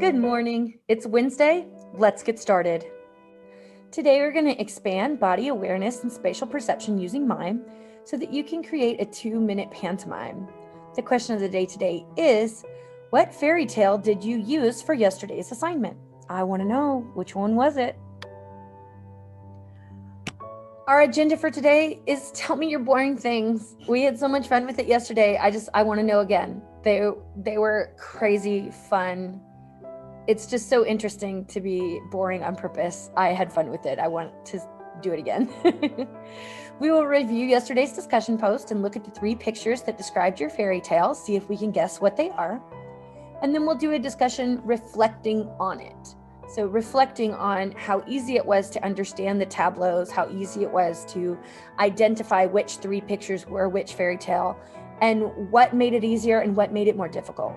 Good morning. It's Wednesday. Let's get started. Today, we're going to expand body awareness and spatial perception using mime so that you can create a 2-minute pantomime. The question of the day today is, what fairy tale did you use for yesterday's assignment? I want to know, which one was it? Our agenda for today is tell me your boring things. We had so much fun with it yesterday. I want to know again. They were crazy fun. It's just so interesting to be boring on purpose. I had fun with it. I want to do it again. We will review yesterday's discussion post and look at the 3 pictures that described your fairy tale, see if we can guess what they are. And then we'll do a discussion reflecting on it. So reflecting on how easy it was to understand the tableaus, how easy it was to identify which 3 pictures were which fairy tale, and what made it easier and what made it more difficult.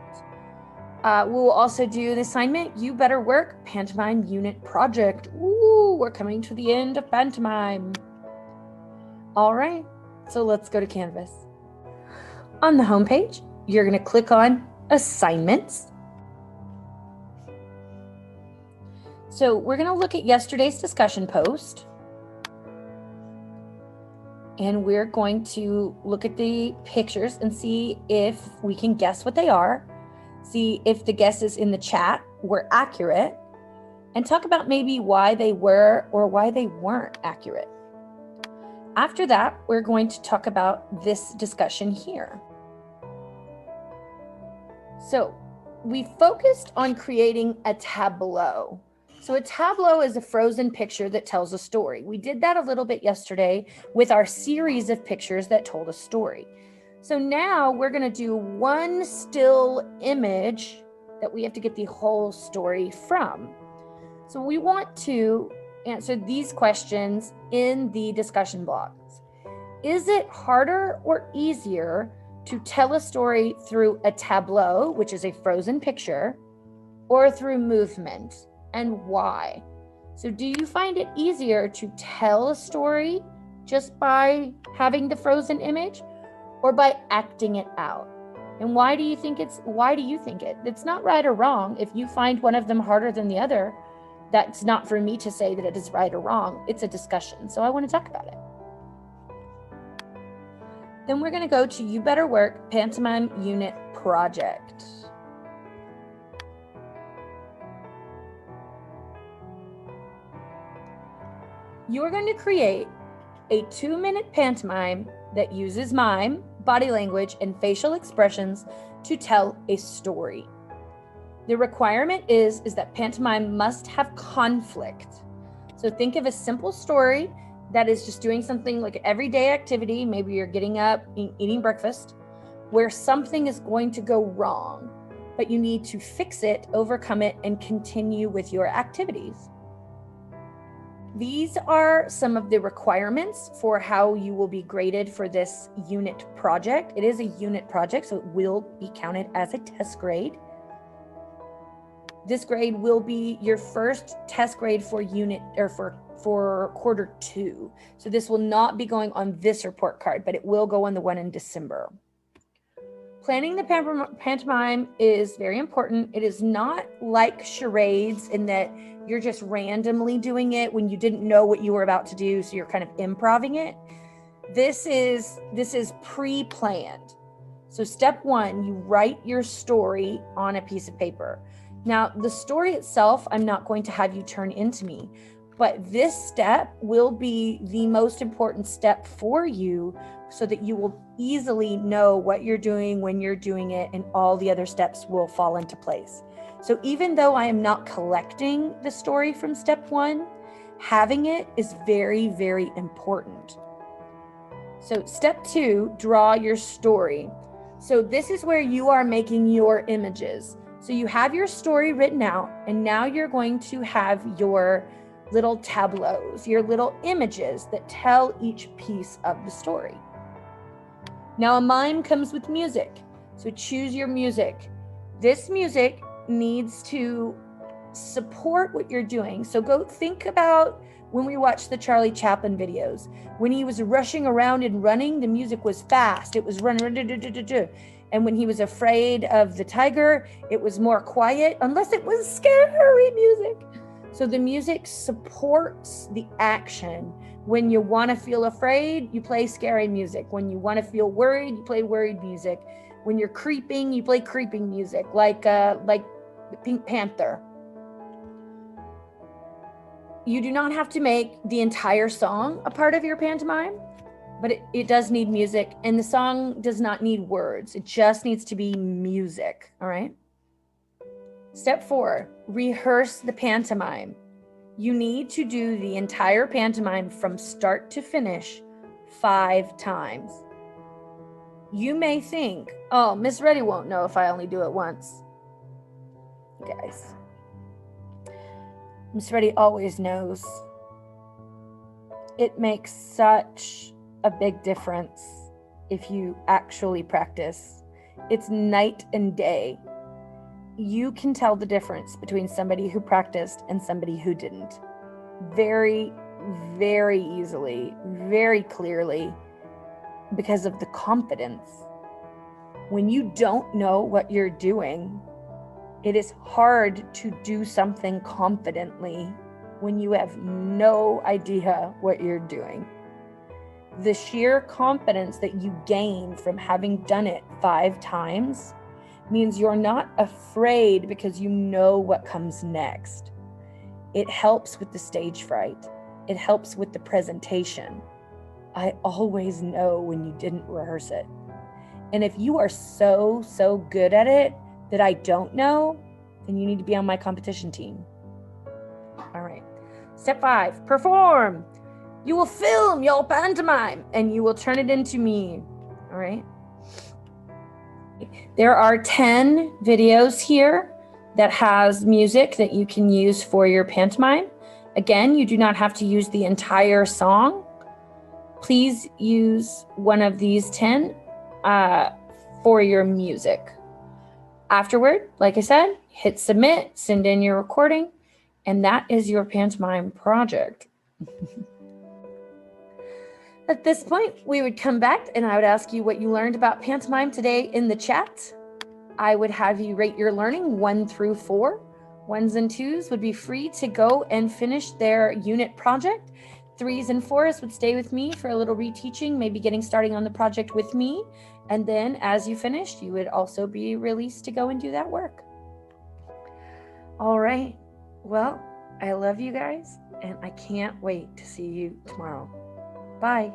We'll also do the assignment, You Better Work, Pantomime Unit Project. Ooh, we're coming to the end of Pantomime. All right, so let's go to Canvas. On the homepage, you're going to click on Assignments. So we're going to look at yesterday's discussion post. And we're going to look at the pictures and see if we can guess what they are. See if the guesses in the chat were accurate, and talk about maybe why they were or why they weren't accurate. After that, we're going to talk about this discussion here. So we focused on creating a tableau. So a tableau is a frozen picture that tells a story. We did that a little bit yesterday with our series of pictures that told a story. So now we're going to do one still image that we have to get the whole story from. So we want to answer these questions in the discussion blocks. Is it harder or easier to tell a story through a tableau, which is a frozen picture, or through movement, and why? So do you find it easier to tell a story just by having the frozen image, or by acting it out? And why do you think it? It's not right or wrong. If you find one of them harder than the other, that's not for me to say that it is right or wrong. It's a discussion. So I want to talk about it. Then we're going to go to You Better Work, Pantomime Unit Project. You are going to create a 2-minute pantomime that uses mime, body language, and facial expressions to tell a story. The requirement is that pantomime must have conflict. So think of a simple story that is just doing something like an everyday activity. Maybe you're getting up, eating breakfast, where something is going to go wrong, but you need to fix it, overcome it, and continue with your activities. These are some of the requirements for how you will be graded for this unit project. It is a unit project, so it will be counted as a test grade. This grade will be your first test grade for unit or for quarter 2. So this will not be going on this report card, but it will go on the one in December. Planning the pantomime is very important. It is not like charades in that you're just randomly doing it when you didn't know what you were about to do, so you're kind of improvising it. This is pre-planned. So step 1, you write your story on a piece of paper. Now, the story itself, I'm not going to have you turn into me, but this step will be the most important step for you so that you will easily know what you're doing when you're doing it, and all the other steps will fall into place. So even though I am not collecting the story from step 1, having it is very, very important. So step 2, draw your story. So this is where you are making your images. So you have your story written out, and now you're going to have your little tableaus, your little images that tell each piece of the story. Now a mime comes with music, so choose your music. This music needs to support what you're doing. So go think about when we watch the Charlie Chaplin videos. When he was rushing around and running, the music was fast. It was running. And when he was afraid of the tiger, it was more quiet, unless it was scary music. So the music supports the action. When you want to feel afraid, you play scary music. When you want to feel worried, you play worried music. When you're creeping, you play creeping music, like the Pink Panther. You do not have to make the entire song a part of your pantomime, but it does need music, and the song does not need words. It just needs to be music, all right? Step 4, rehearse the pantomime. You need to do the entire pantomime from start to finish 5 times. You may think, oh, Miss Reddy won't know if I only do it once. Guys, Miss Reddy always knows. It makes such a big difference if you actually practice. It's night and day. You can tell the difference between somebody who practiced and somebody who didn't. Very, very easily, very clearly, because of the confidence. When you don't know what you're doing, it is hard to do something confidently when you have no idea what you're doing. The sheer confidence that you gain from having done it 5 times means you're not afraid because you know what comes next. It helps with the stage fright. It helps with the presentation. I always know when you didn't rehearse it. And if you are so good at it that I don't know, then you need to be on my competition team. All right. Step 5, perform. You will film your pantomime and you will turn it into me. All right. There are 10 videos here that has music that you can use for your pantomime. Again, you do not have to use the entire song. Please use one of these 10 for your music. Afterward, like I said, hit submit, send in your recording, and that is your pantomime project. At this point, we would come back and I would ask you what you learned about pantomime today in the chat. I would have you rate your learning 1 through 4. 1s and 2s would be free to go and finish their unit project. 3s and 4s would stay with me for a little reteaching, maybe getting starting on the project with me. And then as you finished, you would also be released to go and do that work. All right. Well, I love you guys, and I can't wait to see you tomorrow. Bye.